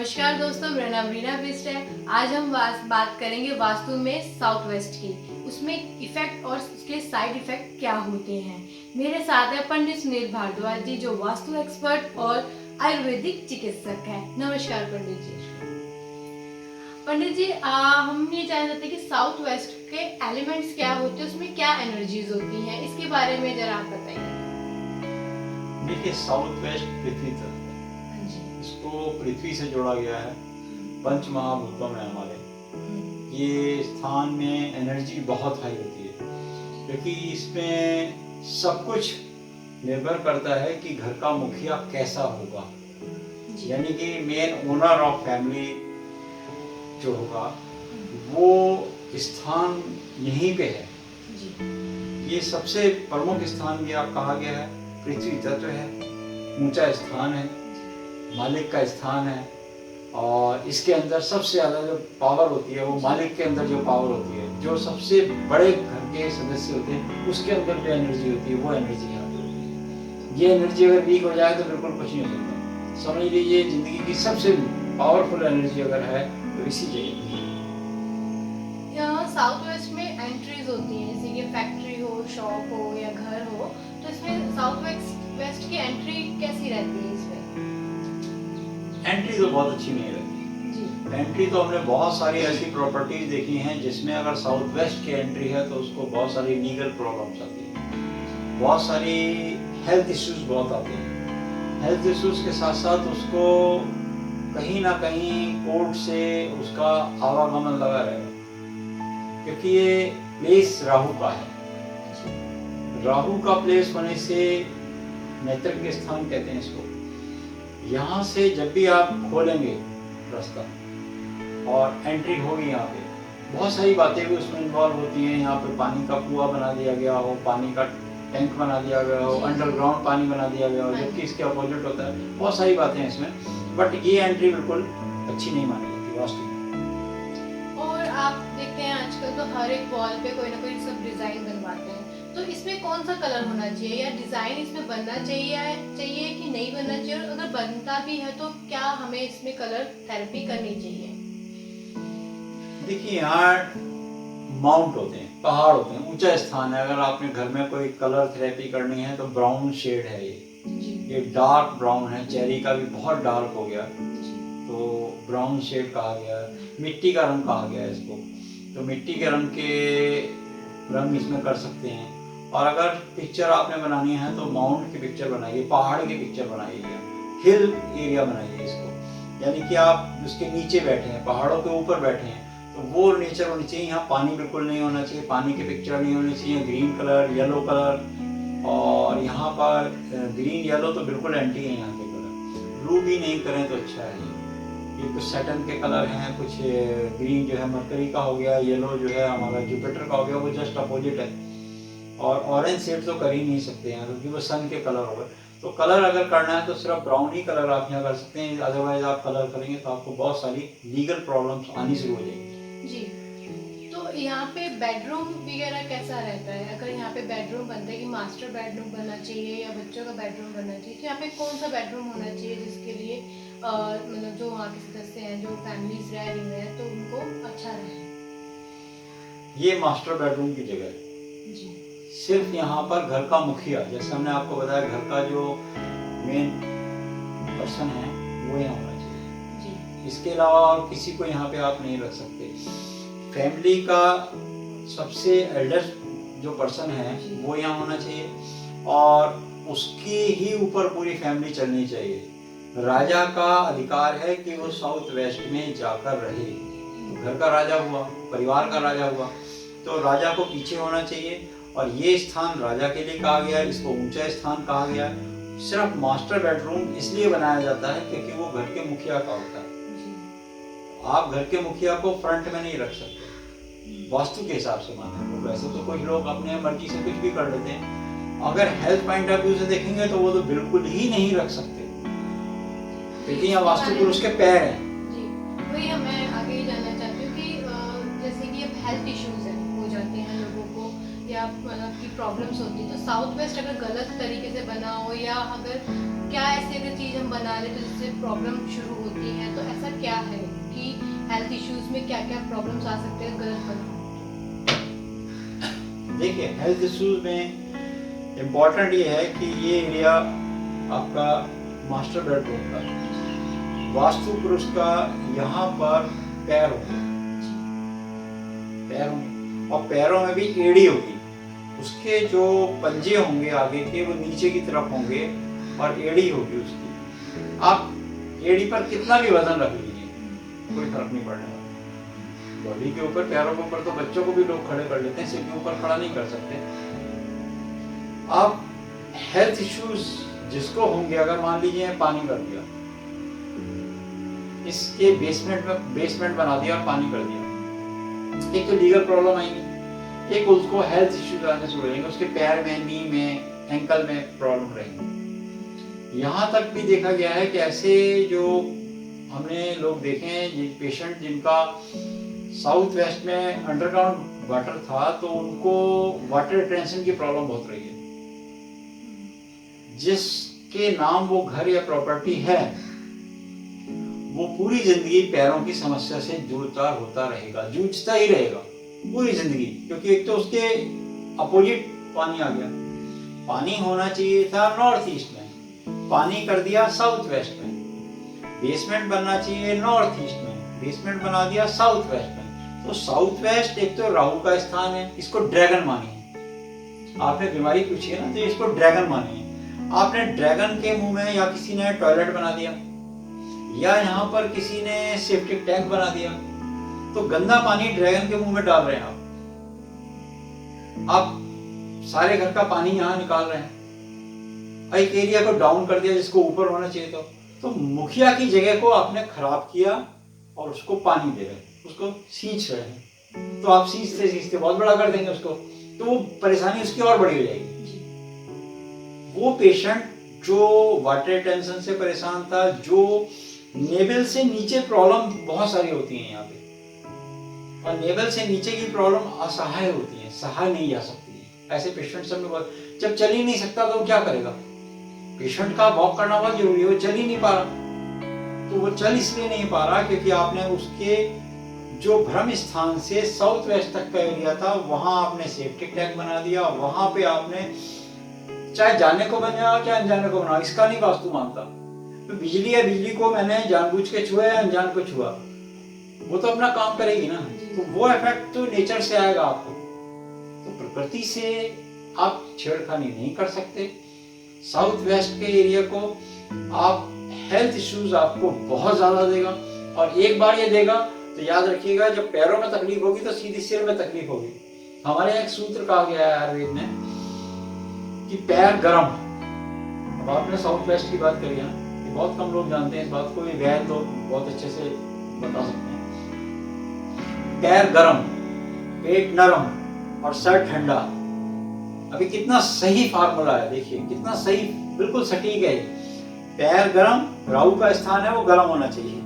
नमस्कार दोस्तों, मेरा नाम रीना बिस्ट है। आज हम बात करेंगे वास्तु में साउथ वेस्ट की, उसमें इफेक्ट और उसके साइड इफेक्ट क्या होते हैं। मेरे साथ है पंडित सुनील भारद्वाज जी, जो वास्तु एक्सपर्ट और आयुर्वेदिक चिकित्सक हैं। नमस्कार पंडित जी। पंडित जी, हम ये जानना चाहते हैं कि साउथ वेस्ट के एलिमेंट्स क्या होते हैं, उसमें क्या एनर्जीज होती हैं, इसके बारे में जरा आप बताइए। देखिए, साउथ वेस्ट पृथ्वी तत्व है। इसको पृथ्वी से जोड़ा गया है पंच महाभूतों में हमारे। ये स्थान में एनर्जी बहुत हाई होती है, क्योंकि इसमें सब कुछ निर्भर करता है कि घर का मुखिया कैसा होगा, यानी कि मेन ओनर ऑफ फैमिली जो होगा वो स्थान यहीं पे है। ये सबसे प्रमुख स्थान भी आप कहा गया है, पृथ्वी तत्व है, ऊंचा स्थान है, मालिक का स्थान है। और इसके अंदर सबसे ज़्यादा जो पावर होती है वो मालिक के अंदर जो पावर होती है, जो सबसे बड़े घर के सदस्य होते हैं उसके अंदर जो एनर्जी होती है वो एनर्जी यहाँ पे होती है। ये एनर्जी अगर वीक हो जाए तो बिल्कुल कुछ नहीं हो सकता। समझ लीजिए जिंदगी की सबसे पावरफुल एनर्जी अगर है तो इसी जगह साउथ वेस्ट में एंट्रीज होती हैं, जैसे कि फैक्ट्री हो, शॉप हो या घर हो, तो इसमें साउथ वेस्ट की एंट्री कैसी रहती है? इसमें एंट्री तो बहुत अच्छी नहीं रहती। एंट्री तो हमने बहुत सारी ऐसी प्रॉपर्टीज देखी हैं जिसमें अगर साउथ वेस्ट की एंट्री है तो उसको बहुत सारी लीगल प्रॉब्लम्स आती हैं, बहुत सारी हेल्थ इश्यूज बहुत आते हैं। हेल्थ इश्यूज के साथ साथ उसको कहीं ना कहीं कोर्ट से उसका आवागमन लगा रहेगा, क्योंकि ये प्लेस राहु का है। राहु का प्लेस होने से नेत्र के स्थान कहते हैं इसको। यहाँ से जब भी आप खोलेंगे रास्ता और एंट्री होगी, यहाँ पे बहुत सारी बातें भी उसमें इन्वॉल्व होती हैं। यहाँ पे पानी का कुआं बना दिया गया हो, पानी का टैंक बना दिया गया हो, अंडरग्राउंड पानी बना दिया गया हो, जबकि इसके अपोजिट होता है। बहुत सारी बातें हैं इसमें, बट ये एंट्री बिल्कुल अच्छी नहीं मानी जाती वास्तु में। और आप देखते हैं आजकल तो हर एक वॉल पे कोई ना कोई सब डिजाइन बनवाते हैं, तो इसमें कौन सा कलर होना चाहिए या डिजाइन इसमें बनना चाहिए कि नहीं बनना चाहिए, और अगर बनता भी है तो क्या हमें इसमें कलर थेरेपी करनी चाहिए? देखिए, यहाँ माउंट होते हैं, पहाड़ होते हैं, ऊंचा स्थान है। अगर आपने घर में कोई कलर थेरेपी करनी है तो ब्राउन शेड है ये डार्क ब्राउन है। चेरी का भी बहुत डार्क हो गया तो ब्राउन शेड कहा गया है। मिट्टी का रंग कहा गया है इसको, तो मिट्टी के रंग इसमें कर सकते हैं। और अगर पिक्चर आपने बनानी है तो माउंट की पिक्चर बनाइए, पहाड़ की पिक्चर बनाइए, हिल एरिया बनाइए इसको, यानी कि आप उसके नीचे बैठे हैं, पहाड़ों के ऊपर बैठे हैं, तो वो नेचर होनी चाहिए। यहाँ पानी बिल्कुल नहीं होना चाहिए, पानी की पिक्चर नहीं होनी चाहिए। ग्रीन कलर, येलो कलर, और यहाँ पर ग्रीन येलो तो बिल्कुल एंटी है यहाँ के कलर। ब्लू भी नहीं करें तो अच्छा है। ये कुछ सैटर्न के कलर हैं, कुछ ग्रीन जो है मरकरी का हो गया, येलो जो है हमारा जुपिटर का हो गया, वो जस्ट अपोजिट है। और ऑरेंज शेड तो कर ही नहीं सकते हैं क्योंकि वो सन के कलर हो गए। तो कलर अगर करना है तो सिर्फ ब्राउन ही कलर आप यहाँ कर सकते हैं, अदरवाइज आप कलर करेंगे तो आपको बहुत सारी लीगल प्रॉब्लम्स आनी शुरू हो जाएगी। जी, तो यहाँ पे बेडरूम वगैरह कैसा रहता है? अगर यहाँ पे बेडरूम बनता है कि मास्टर बेडरूम बनना चाहिए या बच्चों का बेडरूम बनना चाहिए, तो यहाँ पे कौन सा बेडरूम होना चाहिए जिसके लिए मतलब जो वहाँ के सदस्य हैं, जो फैमिलीज रह रही हैं, तो उनको अच्छा रहे? ये मास्टर बेडरूम की जगह है जी। सिर्फ यहाँ पर घर का मुखिया, जैसे हमने आपको बताया, घर का जो मेन पर्सन है वो यहाँ होना चाहिए जी। इसके अलावा और किसी को यहाँ पे आप नहीं रख सकते। फैमिली का सबसे एल्डर जो पर्सन है वो यहाँ होना चाहिए, और उसके ही ऊपर पूरी फैमिली चलनी चाहिए। राजा का अधिकार है कि वो साउथ वेस्ट में जाकर रहे। तो घर का राजा हुआ, परिवार का राजा हुआ, तो राजा को पीछे होना चाहिए। और ये स्थान राजा के लिए कहा गया है, इसको ऊंचा स्थान कहा गया है। सिर्फ मास्टर बेडरूम इसलिए बनाया जाता है क्योंकि वो घर के मुखिया का होता है। आप घर के मुखिया को फ्रंट में नहीं रख सकते वास्तु के हिसाब से माने तो। वैसे तो कुछ लोग अपने मर्जी से कुछ भी कर लेते हैं, अगर हेल्थ पॉइंट ऑफ व्यू से देखेंगे तो वो तो बिल्कुल ही नहीं रख सकते, क्योंकि यहाँ वास्तु पुरुष के पैर हैं। जी, वही मैं आगे जानना चाहती हूँ कि जैसे कि अब हेल्थ इश्यूज हो जाते हैं लोगों को या की प्रॉब्लम्स होती है, तो साउथ वेस्ट अगर गलत तरीके से बना हो या अगर क्या ऐसी अगर चीज़ हम बना ले तो जिससे प्रॉब्लम शुरू होती है, तो ऐसा हेल्थ इश्यूज में क्या क्या प्रॉब्लम्स आ सकते हैं गलत बना? देखिए, हेल्थ इश्यूज में इम्पोर्टेंट ये है कि ये एरिया आपका मास्टर बेडरूम का वास्तु पुरुष का यहाँ पर पैर होंगे, पैर होंगे और पैरों में भी एड़ी होगी। उसके जो पंजे होंगे आगे के वो नीचे की तरफ होंगे और एड़ी होगी उसकी। आप एड़ी पर कितना भी वजन रख लीजिए, कोई फर्क नहीं पड़ने वाला। बॉडी के ऊपर, पैरों के ऊपर तो बच्चों को भी लोग खड़े कर लेते हैं, सिर के ऊपर खड़ा नहीं कर सकते। आप हेल्थ इश्यूज जिसको होंगे, अगर मान लीजिए पानी कर दिया, इसके बेसमेंट बना दिया और पानी कर दिया, एक तो लीगल प्रॉब्लम आएगी, एक उसको हेल्थ इश्यूज आने शुरू हो जाएंगे, उसके पैर में, नी में, एंकल में प्रॉब्लम रहेगी। यहाँ तक भी देखा गया है कि ऐसे जो हमने लोग देखे हैं पेशेंट जिनका साउथ वेस्ट में अंडरग्राउंड वाटर था, तो उनको वाटर रिटेंशन की प्रॉब्लम बहुत रही है। जिसके नाम वो घर या प्रॉपर्टी है, वो पूरी जिंदगी पैरों की समस्या से जूझता ही रहेगा पूरी जिंदगी, क्योंकि एक तो उसके अपोजिट पानी आ गया। पानी होना चाहिए था नॉर्थ ईस्ट में, पानी कर दिया साउथ वेस्ट में। बेसमेंट बनना चाहिए नॉर्थ ईस्ट में, बेसमेंट बना दिया साउथ वेस्ट में। तो साउथ वेस्ट एक तो राहु का स्थान है, इसको ड्रैगन मानिए। आपने बीमारी पूछी है ना, तो इसको ड्रैगन मानिए। आपने ड्रैगन के मुंह में या किसी ने टॉयलेट बना दिया, या यहाँ पर किसी ने सेप्टिक टैंक बना दिया, तो गंदा पानी ड्रैगन के मुंह में डाल रहे हैं आप सारे घर का पानी यहाँ निकाल रहे हैं। एक एरिया को डाउन कर दिया जिसको ऊपर होना चाहिए था, तो मुखिया की जगह को आपने खराब किया और उसको पानी दे रहे हैं, उसको सींच रहे हैं। तो आप सींचते सींचते बहुत बड़ा कर देंगे उसको, तो वो परेशानी उसकी और बड़ी हो जाएगी। वो पेशेंट जो वाटर टेंशन से परेशान था, जो नेवल से नीचे प्रॉब्लम बहुत सारी होती है यहाँ पे, और नेवल से नीचे की प्रॉब्लम असहाय होती है, सहा नहीं जा सकती है। ऐसे पेशेंट सब में बहुत, जब चल ही नहीं सकता तो क्या करेगा? पेशेंट का वॉक करना बहुत जरूरी है, वो चल ही नहीं पा रहा। तो वो चल इसलिए नहीं पा रहा क्योंकि आपने उसके जो भ्रम स्थान से साउथ वेस्ट तक का एरिया था, वहां आपने सेप्टिक टैंक बना दिया। वहां पे आपने चाहे जाने को बना चाहे अनजाने को बना, इसका नहीं वास्तु मानता। तो बिजली है, बिजली को मैंने जानबूझ के छुआ या अनजान को छुआ, वो तो अपना काम करेगी ना। तो वो इफेक्ट तो नेचर से आएगा आपको। तो प्रकृति से आप छेड़खानी नहीं कर सकते। साउथ वेस्ट के एरिया को आप हेल्थ इश्यूज आपको बहुत ज्यादा देगा, और एक बार ये देगा तो याद रखिएगा, जब पैरों में तकलीफ होगी तो सीधी सिर में तकलीफ होगी। हमारे यहाँ एक सूत्र कहा गया है आयुर्वेद में कि पैर गरम। अब आपने साउथ वेस्ट की बात करी है, ये बहुत कम लोग जानते हैं इस बात को, ये वैद्य लोग बहुत अच्छे से बता सकते हैं। पैर गरम, पेट नरम और सर ठंडा। अभी कितना सही फार्मूला है, देखिए कितना सही, बिल्कुल सटीक है। पैर गरम, राहु का स्थान है, वो गरम होना चाहिए।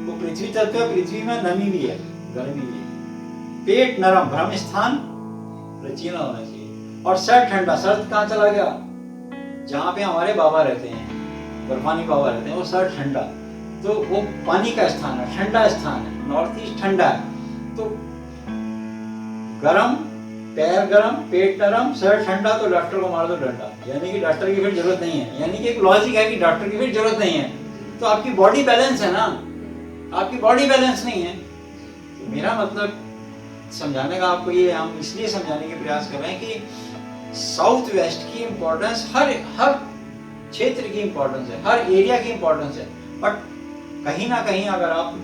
वो पृथ्वी तत्व है, पृथ्वी में नमी भी है, गर्मी भी है। पेट नरम, भ्रम स्थान लचीला होना चाहिए। और सर ठंडा, सर कहाँ चला गया? जहाँ पे हमारे बाबा रहते हैं, बर्फानी बाबा रहते हैं, वो सर ठंडा, तो वो पानी का स्थान है, ठंडा स्थान है। नॉर्थ ईस्ट ठंडा है, तो गरम, पैर गरम, पेट नरम, सर ठंडा, तो डॉक्टर को मार दो डंडा। यानी कि डॉक्टर की फिर जरूरत नहीं है, यानी कि एक लॉजिक है कि डॉक्टर की फिर जरूरत नहीं है। तो आपकी बॉडी बैलेंस है ना, आपकी बॉडी बैलेंस नहीं है। तो मेरा मतलब समझाने का आपको ये, हम इसलिए समझाने के प्रयास कर रहे हैं कि साउथ वेस्ट की इंपॉर्टेंस हर क्षेत्र की इंपॉर्टेंस है, हर एरिया की इंपॉर्टेंस है। बट कहीं ना कहीं अगर आप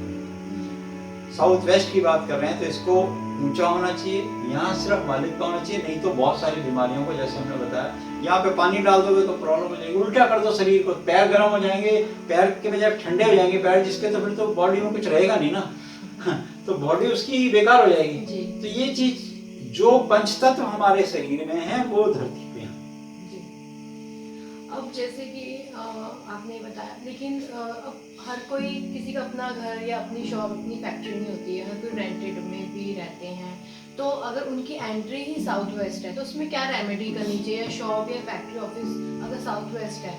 साउथ वेस्ट की बात कर रहे हैं तो इसको ऊंचा होना चाहिए, यहाँ सिर्फ मालिक का होना चाहिए। नहीं तो बहुत सारी बीमारियों को, जैसे हमने बताया, यहाँ पे पानी डाल दोगे तो प्रॉब्लम हो जाएगी। उल्टा कर दो शरीर को, पैर गर्म हो जाएंगे, पैर के बजाय ठंडे हो जाएंगे पैर, जिसके तो फिर तो बॉडी में कुछ रहेगा नहीं ना तो बॉडी उसकी बेकार हो जाएगी। तो ये चीज जो पंचतत्व हमारे शरीर में है वो धरती पे है। अब जैसे कि आपने बताया, लेकिन अब हर कोई, किसी का अपना घर या अपनी शॉप, अपनी फैक्ट्री नहीं होती है, हर कोई रेंटेड में भी रहते हैं। तो अगर उनकी एंट्री ही साउथ वेस्ट है तो उसमें क्या रेमेडी करनी चाहिए? या शॉप या फैक्ट्री ऑफिस अगर साउथ वेस्ट है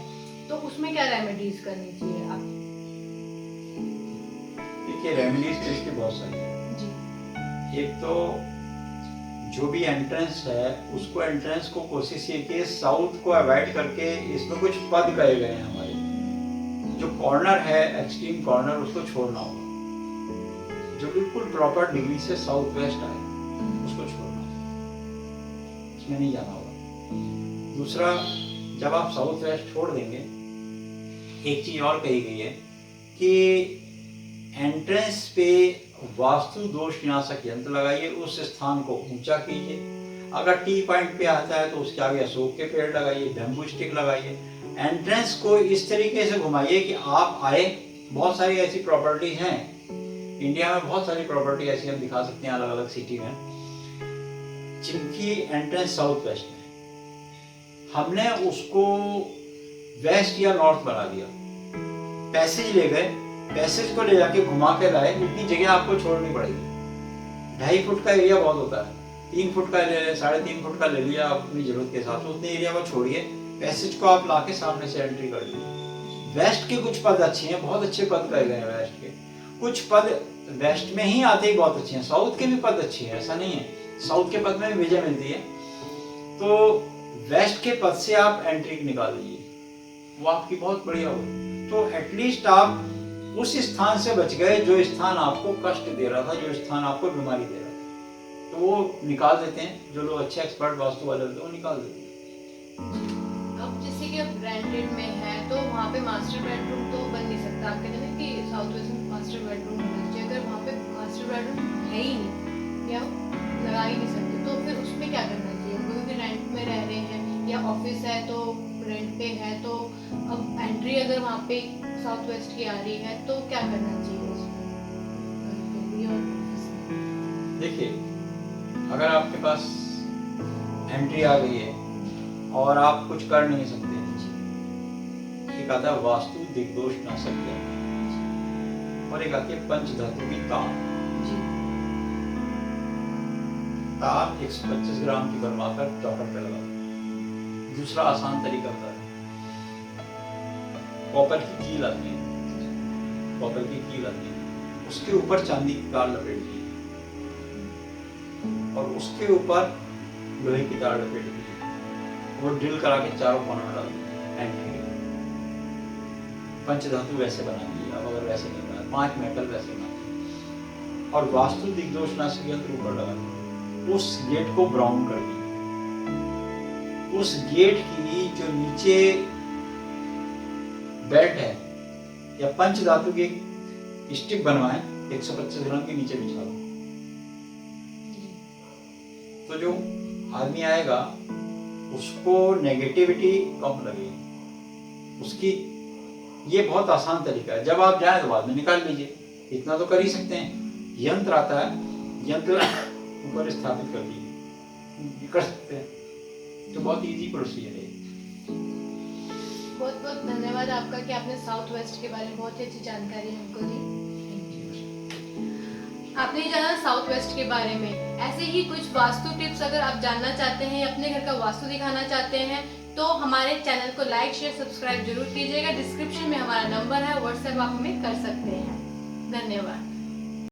तो उसमें क्या रेमेडीज करनी चाहिए? आप देखिए रेमेडीज तो इसकी बहुत सारी है। जी। एक तो जो भी एंट्रेंस है उसको एंट्रेंस को कोशिश ये कि साउथ को अवॉइड करके इसमें कुछ पद कहे गए हैं हमारे, जो कॉर्नर है एक्सट्रीम कॉर्नर उसको छोड़ना होगा, जो बिल्कुल प्रॉपर डिग्री से साउथ वेस्ट आए उसको छोड़ना होगा, उसमें नहीं जाना होगा। दूसरा, जब आप साउथ वेस्ट छोड़ देंगे, एक चीज और कही गई है कि एंट्रेंस पे वास्तु दोष विनाशक यंत्र लगाइए, उस स्थान को ऊंचा कीजिए। अगर टी पॉइंट पे आता है तो उसके आगे अशोक के पेड़ लगाइए, बैम्बू स्टिक लगाइए। एंट्रेंस को इस तरीके से घुमाइए कि आप आए। बहुत सारी ऐसी प्रॉपर्टीज हैं इंडिया में, बहुत सारी प्रॉपर्टी ऐसी हम दिखा सकते हैं अलग अलग सिटी में, जिनकी एंट्रेंस साउथ वेस्ट में, हमने उसको वेस्ट या नॉर्थ बना दिया। पैसेज ले गए, पैसेज को ले जाके घुमा के लाए, इतनी जगह आपको छोड़नी पड़ेगी। 2.5 फुट का एरिया बहुत होता है, 3 फुट का ले, 3.5 फुट का ले लिया अपनी जरूरत के हिसाब से, उतने एरिया को छोड़िए, पैसेज को आप लाके सामने से एंट्री कर लीजिए। वेस्ट के कुछ पद अच्छे हैं, बहुत अच्छे पद कहे गए हैं वेस्ट के। कुछ पद वेस्ट में ही आते ही बहुत अच्छे हैं, साउथ के भी पद अच्छे हैं, ऐसा नहीं है, साउथ के पद में भी विजय मिलती है। तो वेस्ट के पद से आप एंट्री निकाल लीजिए, वो आपकी बहुत बढ़िया हो। तो एटलीस्ट आप उस स्थान से बच गए जो स्थान आपको कष्ट दे रहा था, जो स्थान आपको बीमारी दे रहा था, तो वो निकाल देते हैं। जो लोग अच्छे एक्सपर्ट वास्तु वाले होते हैं वो निकाल देते हैं। अब जैसे कि अब रेंटेड में है तो वहाँ पे मास्टर बेडरूम तो बन नहीं सकता। आप कहते हैं कि साउथ वेस्ट में मास्टर बेडरूम होना चाहिए, अगर वहाँ पे मास्टर बेडरूम है ही नहीं या लगा ही नहीं सकते तो फिर उसमें क्या करना चाहिए? क्योंकि रेंट में रह रहे हैं या ऑफिस है तो रेंट पे है, तो अब एंट्री अगर वहाँ पे साउथ वेस्ट की आ रही है तो क्या करना चाहिए उसमें? देखिए, अगर आपके पास एंट्री आ गई है और आप कुछ कर नहीं सकते, एक आता है वास्तु दिग्दोष नाशक यंत्र, और एक आती है पंचधातु की तार। तार 125 ग्राम की बनवाकर चौखट पे लगा। दूसरा आसान तरीका होता है, कॉपर की कील आती है, कॉपर की कील आती है, उसके ऊपर चांदी की तार लपेट दी और उसके ऊपर लोहे की तार लपेट दी, वो ड्रिल करा के चारों कोनों में डाल दी एंट्री। पंचधातु वैसे बना दी, अब अगर वैसे नहीं बना, 5 मेटल वैसे बना दी और वास्तु दिग्दोष नाशक यंत्र ऊपर लगा दी। उस गेट को ब्राउन कर दी, उस गेट की जो नीचे बेल्ट है या पंचधातु की स्टिक बनवाए 125 ग्राम के नीचे बिछा दो, तो जो आदमी आएगा उसको नेगेटिविटी कम लगेगी उसकी। ये बहुत आसान तरीका है, जब आप जाए तो बाद में निकाल लीजिए, इतना तो कर ही सकते हैं। यंत्र आता है, यंत्र ऊपर स्थापित कर दीजिए, कर सकते हैं, तो बहुत इजी प्रोसीजर है। बहुत बहुत धन्यवाद आपका कि आपने साउथ वेस्ट के बारे में बहुत ही अच्छी जानकारी हमको दी। आपने जाना साउथ वेस्ट के बारे में। ऐसे ही कुछ वास्तु टिप्स अगर आप जानना चाहते हैं, अपने घर का वास्तु दिखाना चाहते हैं, तो हमारे चैनल को लाइक शेयर सब्सक्राइब जरूर कीजिएगा। डिस्क्रिप्शन में हमारा नंबर है, व्हाट्सएप आप हमें कर सकते हैं। धन्यवाद।